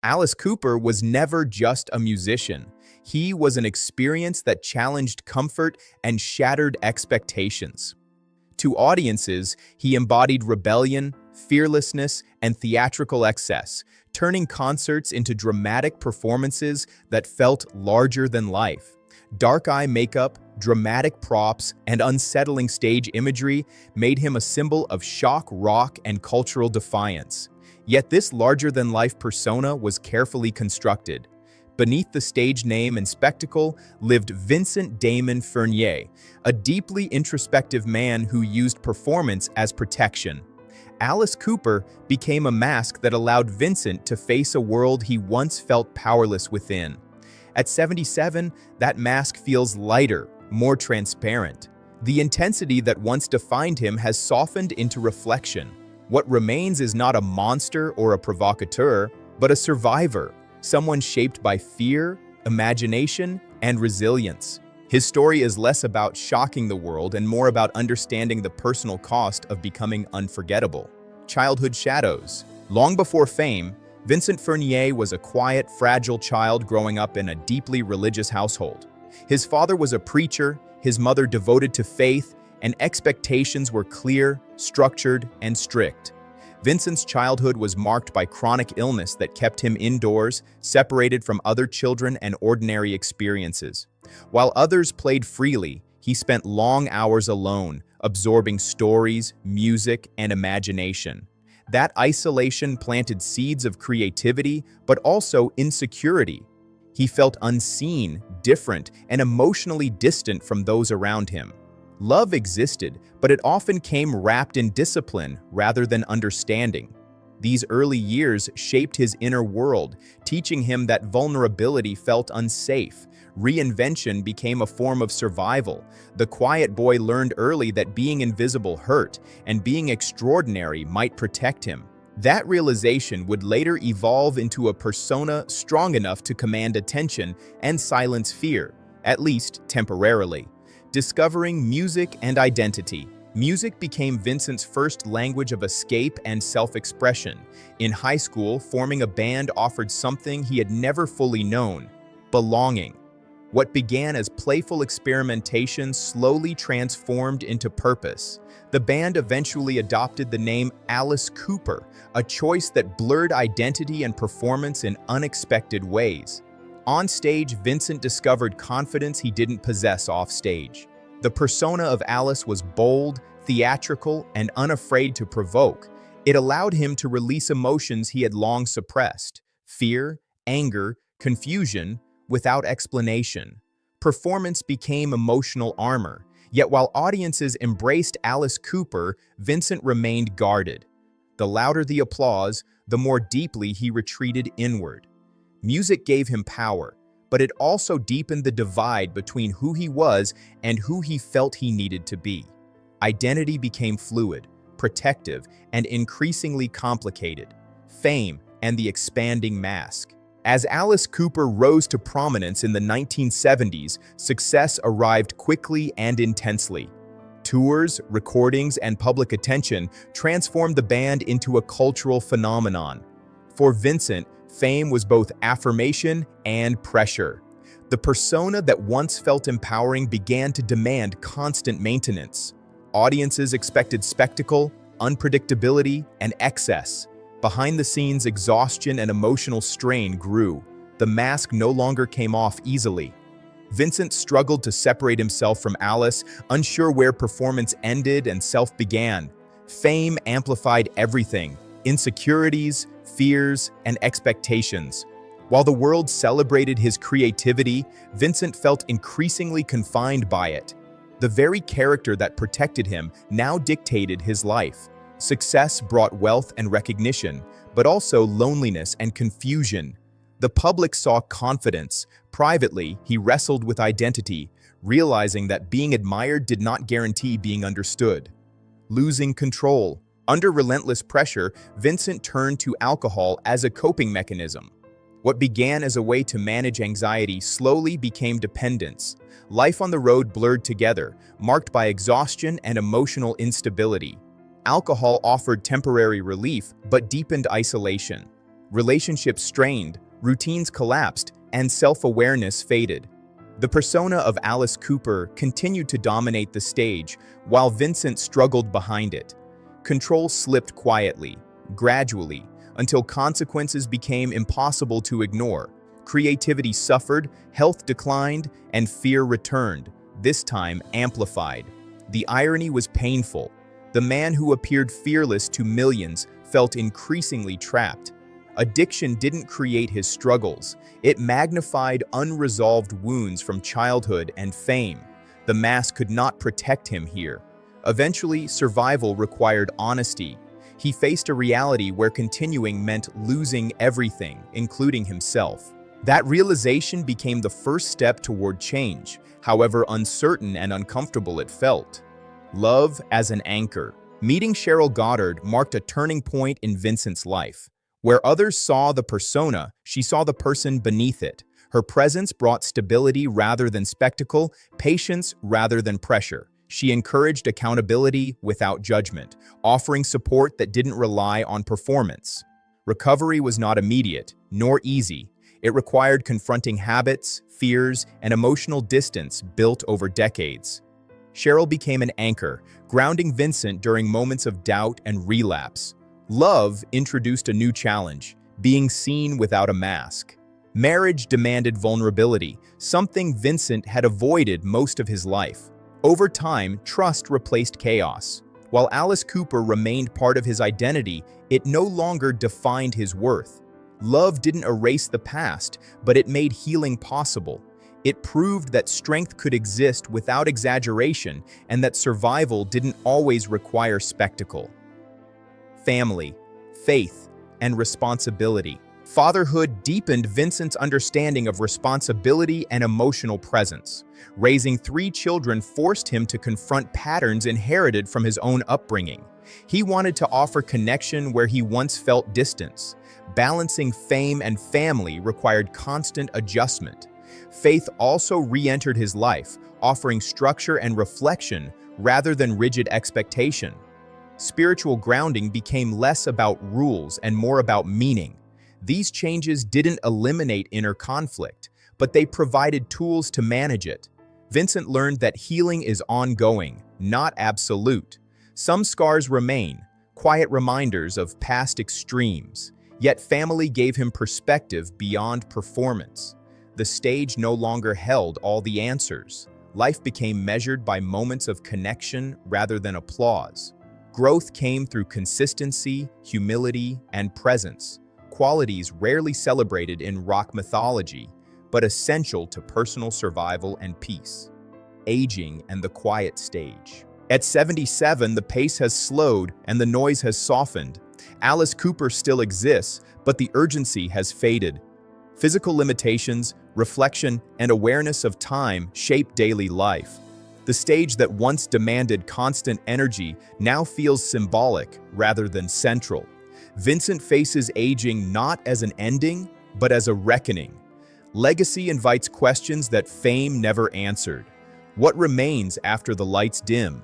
Alice Cooper was never just a musician. He was an experience that challenged comfort and shattered expectations. To audiences, he embodied rebellion, fearlessness, and theatrical excess, turning concerts into dramatic performances that felt larger than life. Dark eye makeup, dramatic props, and unsettling stage imagery made him a symbol of shock, rock, and cultural defiance. Yet this larger-than-life persona was carefully constructed. Beneath the stage name and spectacle lived Vincent Damon Fernier, a deeply introspective man who used performance as protection. Alice Cooper became a mask that allowed Vincent to face a world he once felt powerless within. At 77, that mask feels lighter, more transparent. The intensity that once defined him has softened into reflection. What remains is not a monster or a provocateur, but a survivor, someone shaped by fear, imagination, and resilience. His story is less about shocking the world and more about understanding the personal cost of becoming unforgettable. Childhood shadows. Long before fame, Vincent Fernier was a quiet, fragile child growing up in a deeply religious household. His father was a preacher, his mother devoted to faith, and expectations were clear, structured, and strict. Vincent's childhood was marked by chronic illness that kept him indoors, separated from other children and ordinary experiences. While others played freely, he spent long hours alone, absorbing stories, music, and imagination. That isolation planted seeds of creativity, but also insecurity. He felt unseen, different, and emotionally distant from those around him. Love existed, but it often came wrapped in discipline rather than understanding. These early years shaped his inner world, teaching him that vulnerability felt unsafe. Reinvention became a form of survival. The quiet boy learned early that being invisible hurt, and being extraordinary might protect him. That realization would later evolve into a persona strong enough to command attention and silence fear, at least temporarily. Discovering music and identity. Music became Vincent's first language of escape and self-expression. In high school, forming a band offered something he had never fully known: belonging. What began as playful experimentation slowly transformed into purpose. The band eventually adopted the name Alice Cooper, a choice that blurred identity and performance in unexpected ways. On stage, Vincent discovered confidence he didn't possess off stage. The persona of Alice was bold, theatrical, and unafraid to provoke. It allowed him to release emotions he had long suppressed: fear, anger, confusion, without explanation. Performance became emotional armor. Yet while audiences embraced Alice Cooper, Vincent remained guarded. The louder the applause, the more deeply he retreated inward. Music gave him power, but it also deepened the divide between who he was and who he felt he needed to be. Identity became fluid, protective, and increasingly complicated. Fame and the expanding mask. As Alice Cooper rose to prominence in the 1970s, success arrived quickly and intensely. Tours, recordings, and public attention transformed the band into a cultural phenomenon. For Vincent, fame was both affirmation and pressure. The persona that once felt empowering began to demand constant maintenance. Audiences expected spectacle, unpredictability, and excess. Behind the scenes, exhaustion and emotional strain grew. The mask no longer came off easily. Vincent struggled to separate himself from Alice, unsure where performance ended and self began. Fame amplified everything: insecurities, fears, and expectations. While the world celebrated his creativity, Vincent felt increasingly confined by it. The very character that protected him now dictated his life. Success brought wealth and recognition, but also loneliness and confusion. The public saw confidence. Privately, he wrestled with identity, realizing that being admired did not guarantee being understood. Losing control. Under relentless pressure, Vincent turned to alcohol as a coping mechanism. What began as a way to manage anxiety slowly became dependence. Life on the road blurred together, marked by exhaustion and emotional instability. Alcohol offered temporary relief, but deepened isolation. Relationships strained, routines collapsed, and self-awareness faded. The persona of Alice Cooper continued to dominate the stage, while Vincent struggled behind it. Control slipped quietly, gradually, until consequences became impossible to ignore. Creativity suffered, health declined, and fear returned, this time amplified. The irony was painful. The man who appeared fearless to millions felt increasingly trapped. Addiction didn't create his struggles. It magnified unresolved wounds from childhood and fame. The mask could not protect him here. Eventually, survival required honesty. He faced a reality where continuing meant losing everything, including himself. That realization became the first step toward change, however uncertain and uncomfortable it felt. Love as an anchor. Meeting Cheryl Goddard marked a turning point in Vincent's life. Where others saw the persona, she saw the person beneath it. Her presence brought stability rather than spectacle, patience rather than pressure. She encouraged accountability without judgment, offering support that didn't rely on performance. Recovery was not immediate, nor easy. It required confronting habits, fears, and emotional distance built over decades. Cheryl became an anchor, grounding Vincent during moments of doubt and relapse. Love introduced a new challenge, being seen without a mask. Marriage demanded vulnerability, something Vincent had avoided most of his life. Over time, trust replaced chaos. While Alice Cooper remained part of his identity, it no longer defined his worth. Love didn't erase the past, but it made healing possible. It proved that strength could exist without exaggeration and that survival didn't always require spectacle. Family, faith, and responsibility. Fatherhood deepened Vincent's understanding of responsibility and emotional presence. Raising 3 children forced him to confront patterns inherited from his own upbringing. He wanted to offer connection where he once felt distance. Balancing fame and family required constant adjustment. Faith also re-entered his life, offering structure and reflection rather than rigid expectation. Spiritual grounding became less about rules and more about meaning. These changes didn't eliminate inner conflict, but they provided tools to manage it. Vincent learned that healing is ongoing, not absolute. Some scars remain, quiet reminders of past extremes, yet family gave him perspective beyond performance. The stage no longer held all the answers. Life became measured by moments of connection rather than applause. Growth came through consistency, humility, and presence, qualities rarely celebrated in rock mythology, but essential to personal survival and peace. Aging and the quiet stage. At 77, the pace has slowed and the noise has softened. Alice Cooper still exists, but the urgency has faded. Physical limitations, reflection, and awareness of time shape daily life. The stage that once demanded constant energy now feels symbolic rather than central. Vincent faces aging not as an ending, but as a reckoning. Legacy invites questions that fame never answered. What remains after the lights dim?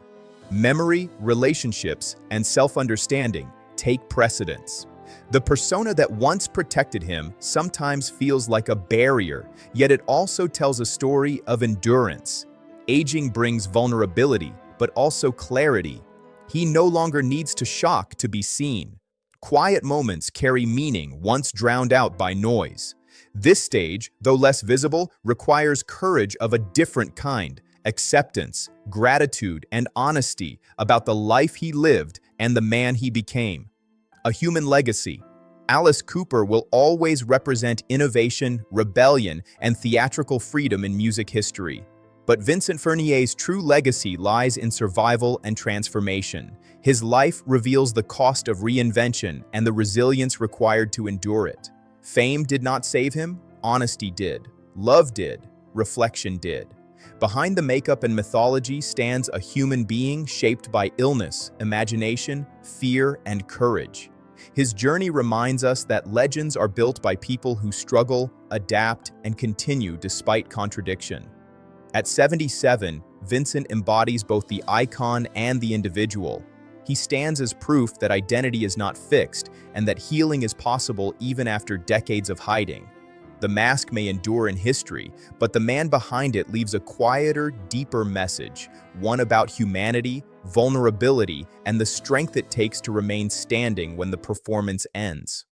Memory, relationships, and self-understanding take precedence. The persona that once protected him sometimes feels like a barrier, yet it also tells a story of endurance. Aging brings vulnerability, but also clarity. He no longer needs to shock to be seen. Quiet moments carry meaning once drowned out by noise. This stage, though less visible, requires courage of a different kind, acceptance, gratitude, and honesty about the life he lived and the man he became. A human legacy. Alice Cooper will always represent innovation, rebellion, and theatrical freedom in music history. But Vincent Furnier's true legacy lies in survival and transformation. His life reveals the cost of reinvention and the resilience required to endure it. Fame did not save him, honesty did. Love did, reflection did. Behind the makeup and mythology stands a human being shaped by illness, imagination, fear, and courage. His journey reminds us that legends are built by people who struggle, adapt, and continue despite contradiction. At 77, Vincent embodies both the icon and the individual. He stands as proof that identity is not fixed and that healing is possible even after decades of hiding. The mask may endure in history, but the man behind it leaves a quieter, deeper message, one about humanity, vulnerability, and the strength it takes to remain standing when the performance ends.